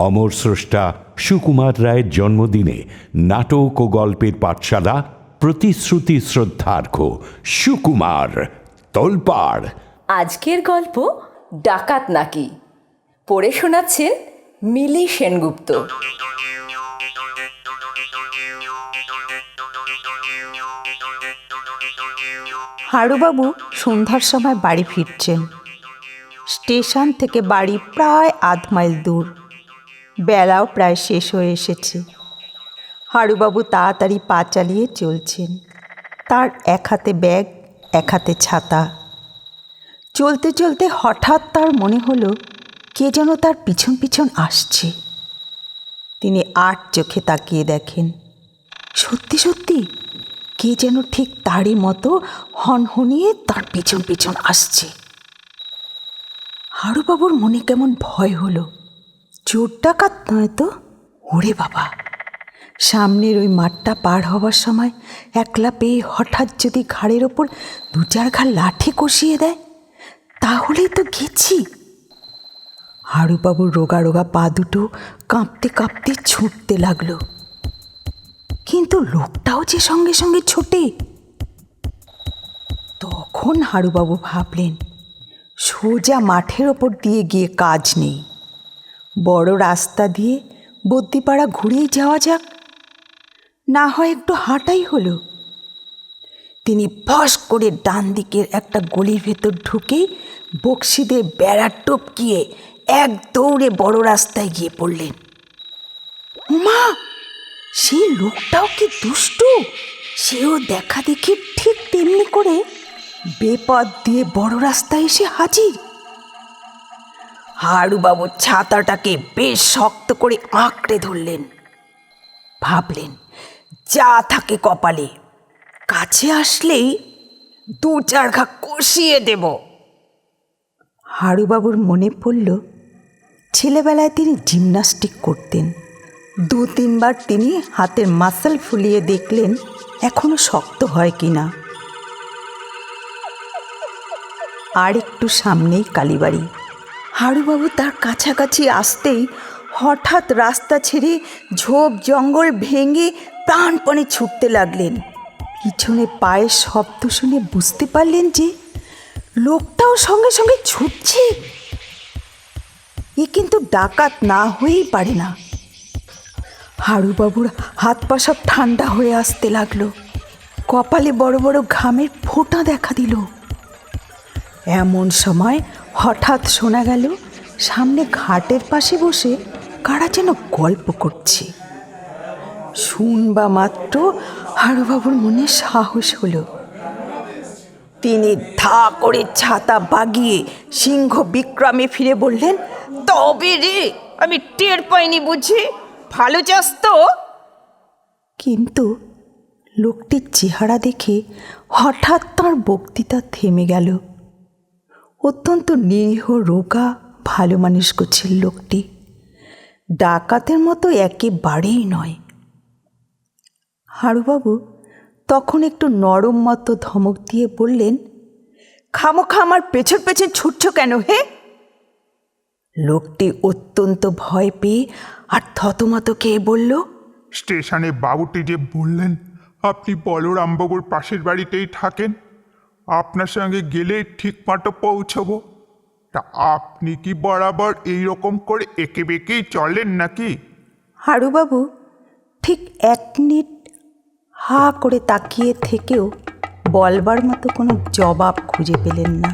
অমর স্রষ্টা সুকুমার রায়ের জন্মদিনে নাটক ও গল্পের পাঠশালা প্রতিশ্রুতি শ্রদ্ধার্ঘ সুকুমার তোলপাড়। আজকের গল্প ডাকাত নাকি, পড়ে শোনাচ্ছেন মিলি সেনগুপ্ত। হারুবাবু সন্ধ্যার সময় বাড়ি ফিরছেন। স্টেশন থেকে বাড়ি প্রায় আধ মাইল দূর। বেলাও প্রায় শেষ হয়ে এসেছে। হারুবাবু তাড়াতাড়ি পা চালিয়ে চলছেন। তার এক হাতে ব্যাগ, এক হাতে ছাতা। চলতে চলতে হঠাৎ তার মনে হলো কে যেন তার পিছন পিছন আসছে। তিনি আট চোখে তাকিয়ে দেখেন, সত্যি সত্যি কে যেন ঠিক তারই মতো হনহনিয়ে তার পিছন পিছন আসছে। হারুবাবুর মনে কেমন ভয় হলো। চোর ডাকাত নয় তো? ওরে বাবা, সামনের ওই মাঠটা পার হবার সময় একলা পেয়ে হঠাৎ যদি ঘাড়ের ওপর দু চার ঘা লাঠি কষিয়ে দেয়, তাহলেই তো গেছি। হারুবাবুর রোগা রোগা পা দুটো কাঁপতে কাঁপতে ছুটতে লাগলো। কিন্তু লোকটাও যে সঙ্গে সঙ্গে ছোটে। তখন হারুবাবু ভাবলেন, সোজা মাঠের ওপর দিয়ে গিয়ে কাজ নেই, বড় রাস্তা দিয়ে বদ্যিপাড়া ঘুরেই যাওয়া যাক, না হয় একটু হাঁটাই হলো। তিনি ফস করে ডান দিকের একটা গলির ভেতর ঢুকে বক্সিদের বেড়া টপকিয়ে এক দৌড়ে বড় রাস্তায় গিয়ে পড়লেন। মা, সেই লোকটাও কি দুষ্টু! সেও দেখা দেখি ঠিক তেমনি করে বেপথ দিয়ে বড় রাস্তায় এসে হাজির। হারুবাবু ছাতাটাকে বেশ শক্ত করে আঁকড়ে ধরলেন। ভাবলেন, যা থাকে কপালে, কাছে আসলেই দু চার ঘা কষিয়ে দেব। হারুবাবুর মনে পড়ল ছেলেবেলায় তিনি জিমন্যাস্টিক করতেন। দু তিনবার তিনি হাতের মাসল ফুলিয়ে দেখলেন এখনো শক্ত হয় কিনা। আর একটু সামনেই কালীবাড়ি। হারুবাবু তার কাছাকাছি আসতেই হঠাৎ রাস্তা ছেড়ে ঝোপ জঙ্গল ভেঙে প্রাণপণে ছুটতে লাগলেন। পিছনে পায়ের শব্দ শুনে বুঝতে পারলেন যে লোকটাও সঙ্গে সঙ্গে ছুটছে। এ কিন্তু ডাকাত না হয়েই পারে না। হারুবাবুর হাত পা সব ঠান্ডা হয়ে আসতে লাগলো। কপালে বড় বড় ঘামের ফোঁটা দেখা দিল। এমন সময় হঠাৎ শোনা গেল সামনে ঘাটের পাশে বসে কারা যেন গল্প করছে। শুনবা মাত্র হারুবাবুর মনে সাহস হলো। তিনি ধা করে ছাতা বাগিয়ে সিংহ বিক্রমে ফিরে বললেন, তবে রে, আমি টের পাইনি বুঝি, ভালো চাস তো? কিন্তু লোকটির চেহারা দেখে হঠাৎ তাঁর বক্তৃতা থেমে গেল। অত্যন্ত নিরীহ রোগা ভালো মানুষ করছিল লোকটি, ডাকাতের মতো একেবারেই নয়। হারুবাবু তখন একটু নরম মতো ধমক দিয়ে বললেন, খামোখা আমার পেছন পেছন ছুটছ কেন হে? লোকটি অত্যন্ত ভয় পেয়ে আর থতমত খেয়ে বলল, স্টেশনে বাবুটি যে বললেন আপনি বলরামবাবুর পাশের বাড়িতেই থাকেন, আপনার সঙ্গে গেলে ঠিক মতো পৌঁছবো। তা আপনি কি বরাবর এইরকম করে এঁকে বেঁকেই চলেন নাকি? হারুবাবু ঠিক এক মিনিট হা করে তাকিয়ে থেকেও বলবার মতো কোনো জবাব খুঁজে পেলেন না।